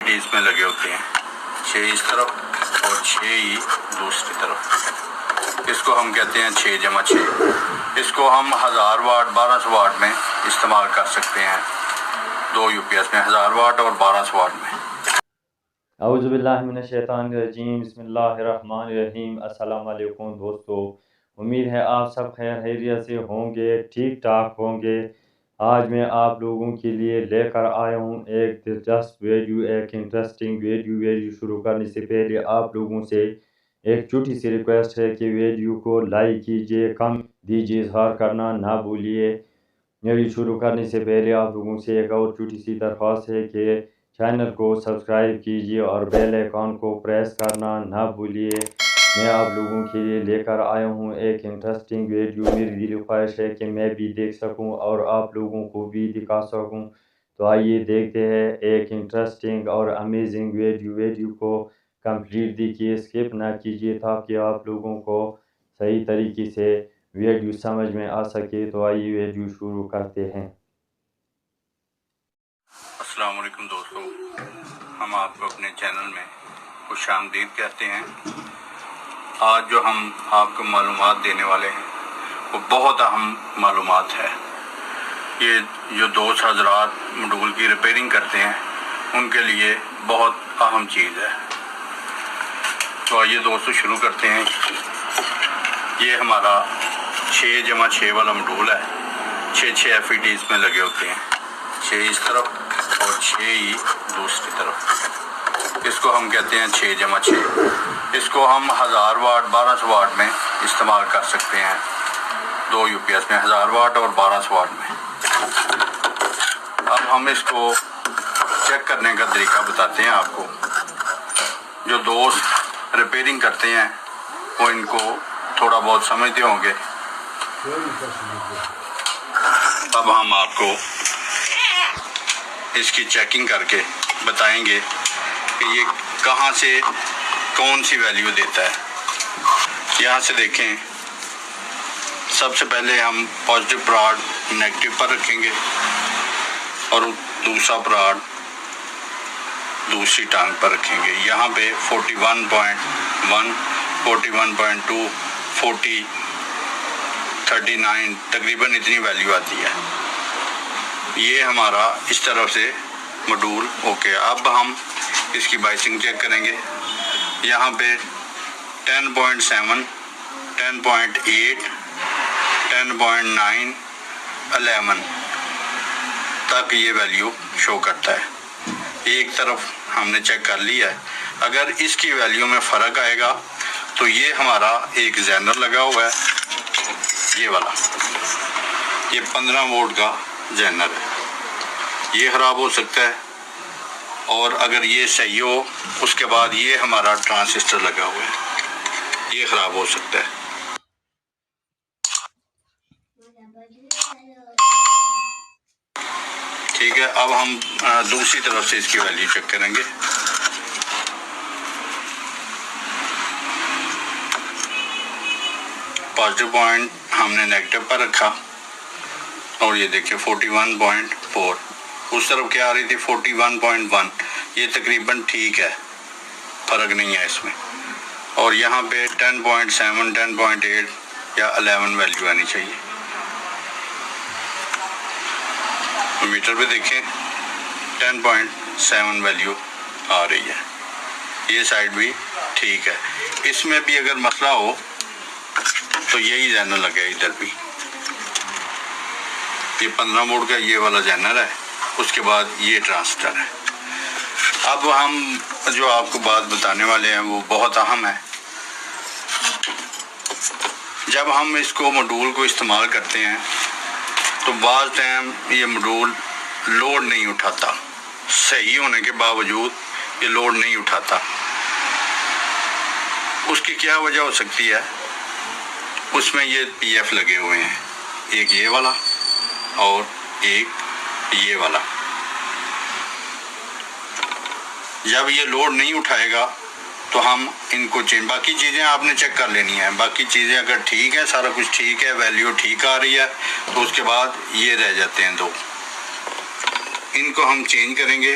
اس میں لگے ہوتے ہیں، 6 اس طرف اور 6 ہی دوسری طرف۔ اس کو ہم کہتے ہیں 6x6۔ اس کو ہم 1000 واٹ 1200 واٹ میں استعمال کر سکتے ہیں، 2 UPS میں 1000 واٹ اور 1200 واٹ میں۔ اعوذ باللہ من الشیطان الرجیم، بسم اللہ الرحمن الرحیم۔ السلام علیکم دوستو، امید ہے آپ سب خیر خیریت سے ہوں گے، ٹھیک ٹھاک ہوں گے۔ آج میں آپ لوگوں کے لیے لے کر آیا ہوں ایک دلچسپ ویڈیو، ایک انٹرسٹنگ ویڈیو شروع کرنے سے پہلے آپ لوگوں سے ایک چھوٹی سی ریکویسٹ ہے کہ ویڈیو کو لائک کیجئے، کمنٹ دیجئے، اظہار کرنا نہ بھولیے۔ ویڈیو شروع کرنے سے پہلے آپ لوگوں سے ایک اور چھوٹی سی درخواست ہے کہ چینل کو سبسکرائب کیجئے اور بیل آئیکن کو پریس کرنا نہ بھولیے۔ میں آپ لوگوں کے لیے لے کر آیا ہوں ایک انٹرسٹنگ ویڈیو۔ میری دلی خواہش ہے کہ میں بھی دیکھ سکوں اور آپ لوگوں کو بھی دکھا سکوں۔ تو آئیے دیکھتے ہیں ایک انٹرسٹنگ اور امیزنگ ویڈیو کو کمپلیٹ دیکھیے، اسکپ نہ کیجیے تاکہ آپ لوگوں کو صحیح طریقے سے ویڈیو سمجھ میں آ سکے۔ تو آئیے ویڈیو شروع کرتے ہیں۔ السلام علیکم دوستو، ہم آپ کو اپنے چینل میں خوش آمدید کہتے ہیں۔ آج جو ہم آپ کو معلومات دینے والے ہیں وہ بہت اہم معلومات ہے۔ یہ جو دوست حضرات ماڈیول کی ریپیئرنگ کرتے ہیں ان کے لیے بہت اہم چیز ہے۔ تو آئیے دوستو شروع کرتے ہیں۔ یہ ہمارا 6x6 والا ماڈیول ہے، 6 FET اس میں لگے ہوتے ہیں، 6 اس طرف اور 6 ہی دوسری طرف۔ اس کو ہم کہتے ہیں 6x6۔ اس کو ہم 1000 واٹ 1200 واٹ میں استعمال کر سکتے ہیں، 2 UPS میں 1000 واٹ اور 1200 واٹ میں۔ اب ہم اس کو چیک کرنے کا طریقہ بتاتے ہیں آپ کو۔ جو دوست ریپیئرنگ کرتے ہیں وہ ان کو تھوڑا بہت سمجھتے ہوں گے۔ اب ہم آپ کو اس کی چیکنگ کر کے بتائیں گے کہ یہ کہاں سے کون سی ویلیو دیتا ہے۔ یہاں سے دیکھیں، سب سے پہلے ہم پازیٹیو پراڈ نیگیٹو پر رکھیں گے اور دوسرا پراڈ دوسری ٹانگ پر رکھیں گے۔ یہاں پہ 41.1 41.2 40 39 تقریباً اتنی ویلیو آتی ہے۔ یہ ہمارا اس طرف سے ماڈیول اوکے۔ اب ہم اس کی بائسنگ چیک کریں گے۔ یہاں پہ 10.7 10.8 10.9 11 تک یہ ویلیو شو کرتا ہے۔ ایک طرف ہم نے چیک کر لیا ہے۔ اگر اس کی ویلیو میں فرق آئے گا تو یہ ہمارا ایک زینر لگا ہوا ہے، یہ والا، یہ 15 وولٹ کا زینر ہے، یہ خراب ہو سکتا ہے۔ اور اگر یہ صحیح ہو اس کے بعد یہ ہمارا ٹرانسسٹر لگا ہوا ہے، یہ خراب ہو سکتا ہے۔ ٹھیک ہے، اب ہم دوسری طرف سے اس کی ویلیو چیک کریں گے۔ پازیٹیو پوائنٹ ہم نے نیگیٹو پر رکھا اور یہ دیکھیں 41.4، اس طرف کیا آ رہی تھی 41.1، یہ تقریباً ٹھیک ہے، فرق نہیں ہے اس میں۔ اور یہاں پہ 10.7 10.8 یا 11 ویلیو آنی چاہیے۔ میٹر پہ دیکھیں 10.7 ویلیو آ رہی ہے، یہ سائڈ بھی ٹھیک ہے۔ اس میں بھی اگر مسئلہ ہو تو یہی زینر لگے ادھر بھی، یہ 15 وولٹ کا یہ والا زینر ہے، اس کے بعد یہ ٹرانسسٹر ہے۔ اب ہم جو آپ کو بات بتانے والے ہیں وہ بہت اہم ہے۔ جب ہم اس کو ماڈیول کو استعمال کرتے ہیں تو بعض ٹائم یہ ماڈیول لوڈ نہیں اٹھاتا، صحیح ہونے کے باوجود یہ لوڈ نہیں اٹھاتا۔ اس کی کیا وجہ ہو سکتی ہے؟ اس میں یہ PF لگے ہوئے ہیں، ایک یہ والا اور ایک یہ والا۔ جب یہ لوڈ نہیں اٹھائے گا تو ہم ان کو باقی چیزیں آپ نے چیک کر لینی ہیں۔ باقی چیزیں اگر ٹھیک ہے، سارا کچھ ٹھیک ہے، ویلیو ٹھیک آ رہی ہے، تو اس کے بعد یہ رہ جاتے ہیں 2، ان کو ہم چینج کریں گے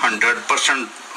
100%